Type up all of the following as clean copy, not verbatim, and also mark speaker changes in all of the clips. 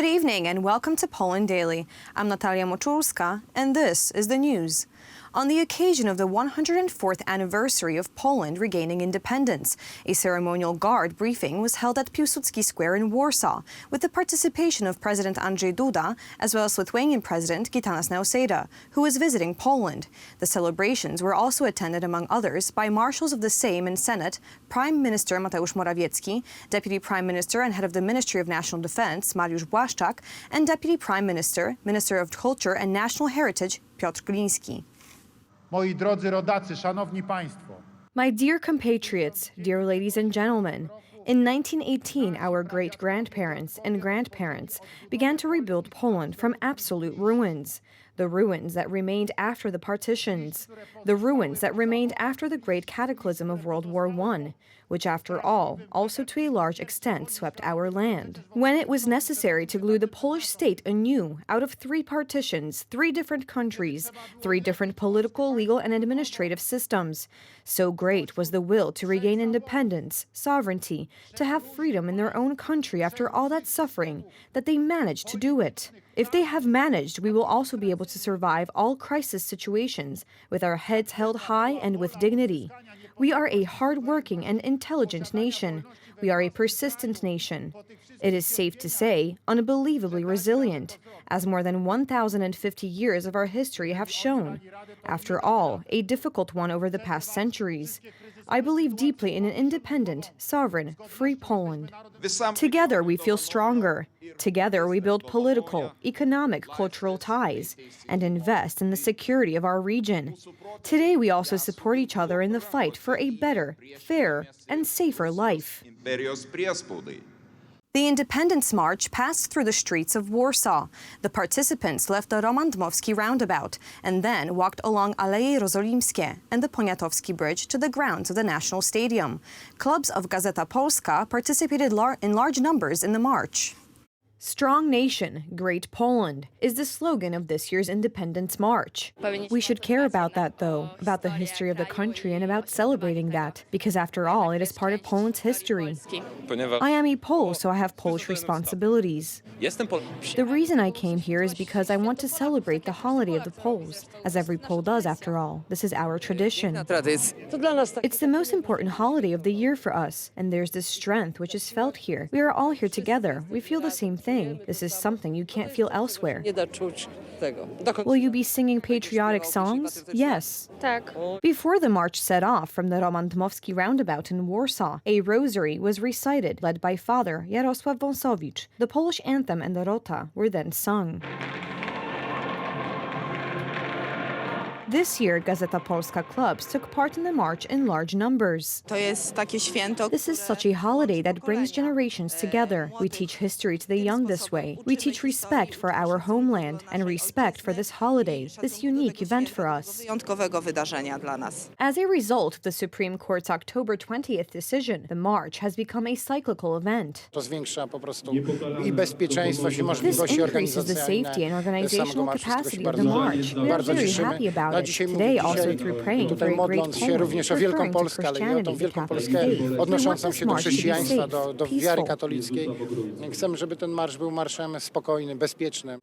Speaker 1: Good evening and welcome to Poland Daily. I'm Natalia Moczulska and this is the news. On the occasion of the 104th anniversary of Poland regaining independence, a ceremonial guard briefing was held at Piłsudski Square in Warsaw with the participation of President Andrzej Duda as well as Lithuanian President Gitanas Nausėda, who was visiting Poland. The celebrations were also attended, among others, by marshals of the Sejm and Senate, Prime Minister Mateusz Morawiecki, Deputy Prime Minister and Head of the Ministry of National Defense Mariusz Błaszczak, and Deputy Prime Minister, Minister of Culture and National Heritage Piotr Gliński.
Speaker 2: Moi drodzy rodacy, szanowni państwo.
Speaker 3: My dear compatriots, dear ladies and gentlemen, in 1918, our great-grandparents and grandparents began to rebuild Poland from absolute ruins. The ruins that remained after the partitions. The ruins that remained after the great cataclysm of World War I, which after all, also to a large extent swept our land. When it was necessary to glue the Polish state anew out of 3 partitions, 3 different countries, 3 different political, legal, and administrative systems. So great was the will to regain independence, sovereignty, to have freedom in their own country after all that suffering, that they managed to do it. If they have managed, we will also be able to survive all crisis situations with our heads held high and with dignity. We are a hard-working and intelligent nation. We are a persistent nation. It is safe to say, unbelievably resilient, as more than 1,050 years of our history have shown. After all, a difficult one over the past centuries. I believe deeply in an independent, sovereign, free Poland. Together we feel stronger. Together we build political, economic, cultural ties and invest in the security of our region. Today we also support each other in the fight for a better, fairer, and safer life.
Speaker 1: The Independence March passed through the streets of Warsaw. The participants left the Roman Dmowski roundabout and then walked along Aleje Jerozolimskie and the Poniatowski Bridge to the grounds of the National Stadium. Clubs of Gazeta Polska participated in large numbers in the march.
Speaker 3: Strong nation, great Poland is the slogan of this year's Independence March. We should care about that, though, about the history of the country and about celebrating that, because after all, it is part of Poland's history. I am a Pole, so I have Polish responsibilities. The reason I came here is because I want to celebrate the holiday of the Poles, as every Pole does, after all. This is our tradition. It's the most important holiday of the year for us, and there's this strength which is felt here. We are all here together. We feel the same thing. This is something you can't feel elsewhere. Will you be singing patriotic songs? Yes. Before the march set off from the Roman Dmowski roundabout in Warsaw, a rosary was recited, led by Father Jarosław Wąsowicz. The Polish anthem and the Rota were then sung. This year, Gazeta Polska clubs took part in the march in large numbers. This is such a holiday that brings generations together. We teach history to the young this way. We teach respect for our homeland and respect for this holiday, this unique event for us. As a result of the Supreme Court's October 20th decision, the march has become a cyclical event. This increases the safety and organizational capacity of the march. We are very happy about it. Today, also through praying for a great Poland, referring to Christianity, the Catholic faith. We want this march to be safe, peaceful.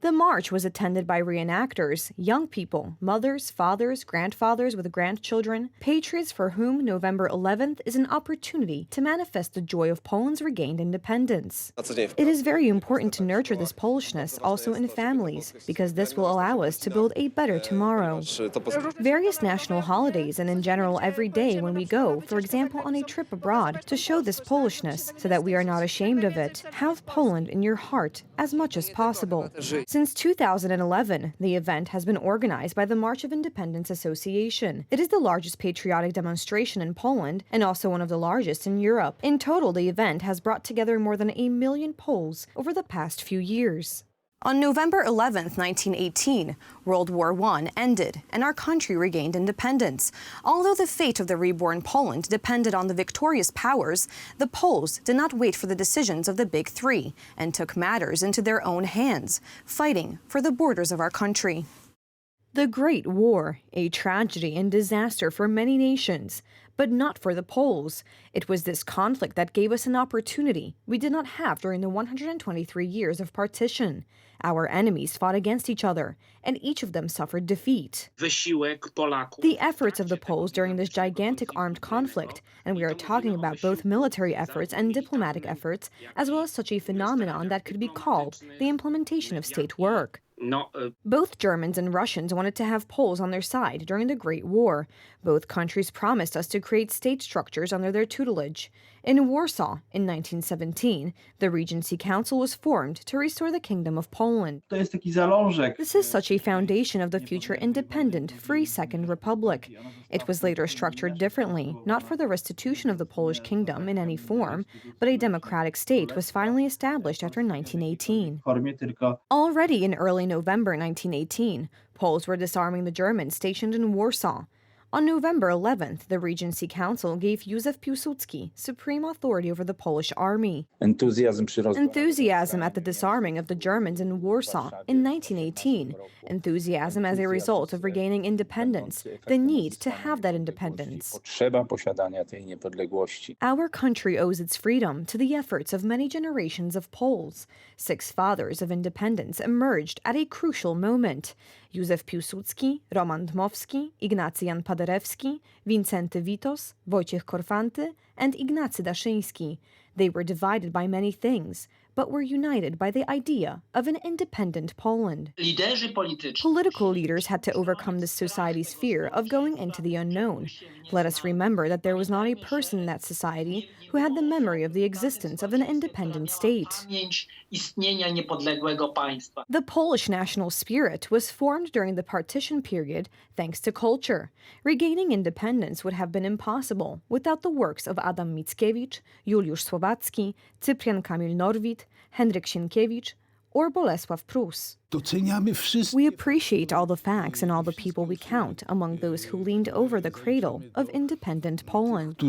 Speaker 3: The march was attended by reenactors, young people, mothers, fathers, grandfathers with grandchildren, patriots for whom November 11th is an opportunity to manifest the joy of Poland's regained independence. It is very important to nurture this Polishness also in families, because this will allow us to build a better tomorrow. Various national holidays and in general every day when we go, for example on a trip abroad, to show this Polishness so that we are not ashamed of it. Have Poland in your heart as much as possible. Since 2011, the event has been organized by the March of Independence Association. It is the largest patriotic demonstration in Poland and also one of the largest in Europe. In total, the event has brought together more than 1 million Poles over the past few years.
Speaker 1: On November 11, 1918, World War I ended and our country regained independence. Although the fate of the reborn Poland depended on the victorious powers, the Poles did not wait for the decisions of the Big Three and took matters into their own hands, fighting for the borders of our country.
Speaker 3: The Great War, a tragedy and disaster for many nations, but not for the Poles. It was this conflict that gave us an opportunity we did not have during the 123 years of partition. Our enemies fought against each other, and each of them suffered defeat. The efforts of the Poles during this gigantic armed conflict, and we are talking about both military efforts and diplomatic efforts, as well as such a phenomenon that could be called the implementation of state work. Both Germans and Russians wanted to have Poles on their side during the Great War. Both countries promised us to create state structures under their tutelage. In Warsaw, in 1917, the Regency Council was formed to restore the Kingdom of Poland. This is such a foundation of the future independent, free Second Republic. It was later structured differently, not for the restitution of the Polish kingdom in any form, but a democratic state was finally established after 1918. Already in early November 1918, Poles were disarming the Germans stationed in Warsaw. On November 11th, the Regency Council gave Józef Piłsudski supreme authority over the Polish army. Enthusiasm at the disarming of the Germans in Warsaw in 1918, enthusiasm as a result of regaining independence, the need to have that independence. Our country owes its freedom to the efforts of many generations of Poles. 6 fathers of independence emerged at a crucial moment. Józef Piłsudski, Roman Dmowski, Ignacy Jan Paderewski, Wincenty Witos, Wojciech Korfanty, and Ignacy Daszyński. They were divided by many things, but were united by the idea of an independent Poland. Political leaders had to overcome this society's fear of going into the unknown. Let us remember that there was not a person in that society who had the memory of the existence of an independent state. The Polish national spirit was formed during the partition period thanks to culture. Regaining independence would have been impossible without the works of Adam Mickiewicz, Juliusz Słowacki, Cyprian Kamil Norwid, Henryk Sienkiewicz, or Bolesław Prus. We appreciate all the facts and all the people we count among those who leaned over the cradle of independent Poland.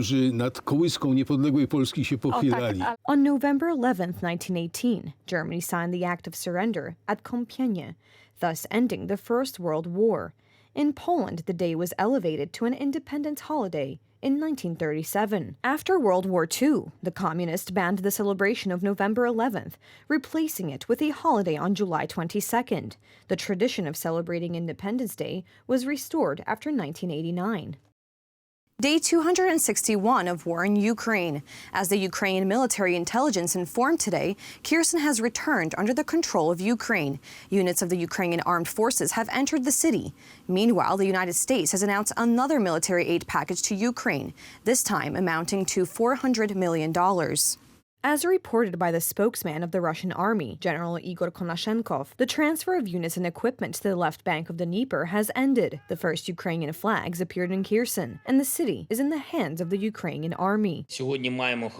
Speaker 3: On November 11, 1918, Germany signed the Act of Surrender at Compiègne, thus ending the First World War. In Poland, the day was elevated to an independence holiday in 1937. After World War II, the communists banned the celebration of November 11th, replacing it with a holiday on July 22nd. The tradition of celebrating Independence Day was restored after 1989.
Speaker 1: Day 261 of war in Ukraine. As the Ukrainian military intelligence informed today, Kherson has returned under the control of Ukraine. Units of the Ukrainian armed forces have entered the city. Meanwhile, the United States has announced another military aid package to Ukraine, this time amounting to $400 million.
Speaker 3: As reported by the spokesman of the Russian army, General Igor Konashenkov, the transfer of units and equipment to the left bank of the Dnieper has ended. The first Ukrainian flags appeared in Kherson, and the city is in the hands of the Ukrainian army.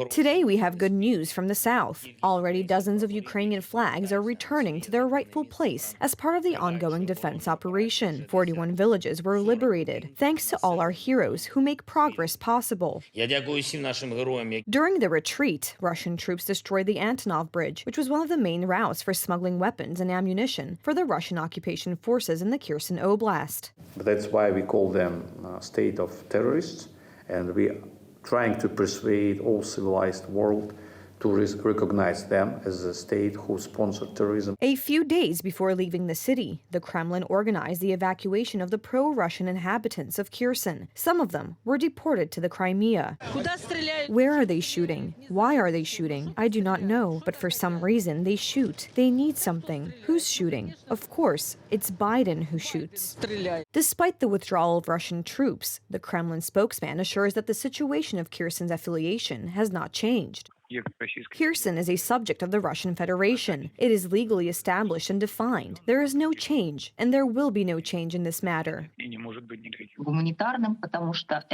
Speaker 3: Today we have good news from the south. Already dozens of Ukrainian flags are returning to their rightful place as part of the ongoing defense operation. 41 villages were liberated, thanks to all our heroes who make progress possible. During the retreat, Russian troops destroyed the Antonov Bridge, which was one of the main routes for smuggling weapons and ammunition for the Russian occupation forces in the Kherson Oblast.
Speaker 4: That's why we call them state of terrorists, and we are trying to persuade all civilized world to recognize them as a state who sponsored terrorism.
Speaker 3: A few days before leaving the city, the Kremlin organized the evacuation of the pro-Russian inhabitants of Kherson. Some of them were deported to the Crimea. Where are they shooting? Why are they shooting? I do not know, but for some reason they shoot. They need something. Who's shooting? Of course, it's Biden who shoots. Despite the withdrawal of Russian troops, the Kremlin spokesman assures that the situation of Kherson's affiliation has not changed. Kherson is a subject of the Russian Federation. It is legally established and defined. There is no change, and there will be no change in this matter.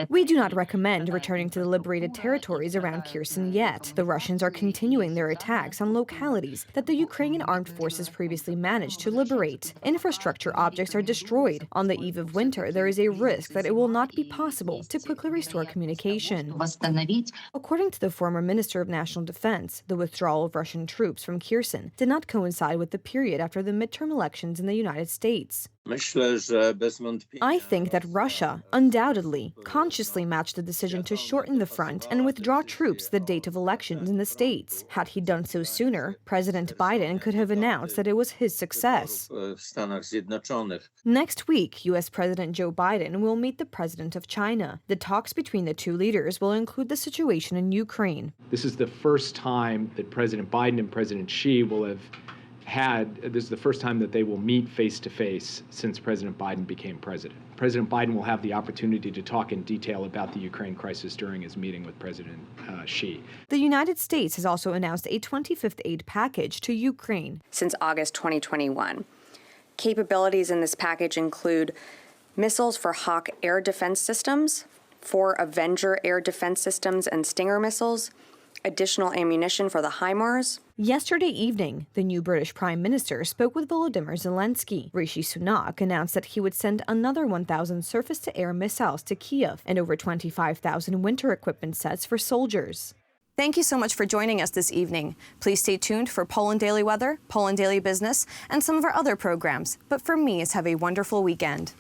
Speaker 3: We do not recommend returning to the liberated territories around Kherson yet. The Russians are continuing their attacks on localities that the Ukrainian armed forces previously managed to liberate. Infrastructure objects are destroyed. On the eve of winter, there is a risk that it will not be possible to quickly restore communication. According to the former Minister of National Defense, the withdrawal of Russian troops from Kherson did not coincide with the period after the midterm elections in the United States. I think that Russia, undoubtedly, consciously matched the decision to shorten the front and withdraw troops the date of elections in the states. Had he done so sooner, President Biden could have announced that it was his success. Next week, U.S. President Joe Biden will meet the president of China. The talks between the two leaders will include the situation in Ukraine.
Speaker 5: This is the first time that President Biden and President Xi will have this is the first time that they will meet face-to-face since President Biden became president. President Biden will have the opportunity to talk in detail about the Ukraine crisis during his meeting with President Xi.
Speaker 3: The United States has also announced a 25th aid package to Ukraine.
Speaker 6: Since August 2021. Capabilities in this package include missiles for Hawk air defense systems, 4 Avenger air defense systems and Stinger missiles, additional ammunition for the HIMARS.
Speaker 3: Yesterday evening, the new British Prime Minister spoke with Volodymyr Zelensky. Rishi Sunak announced that he would send another 1,000 surface-to-air missiles to Kyiv and over 25,000 winter equipment sets for soldiers.
Speaker 1: Thank you so much for joining us this evening. Please stay tuned for Poland Daily Weather, Poland Daily Business, and some of our other programs. But for me, have a wonderful weekend.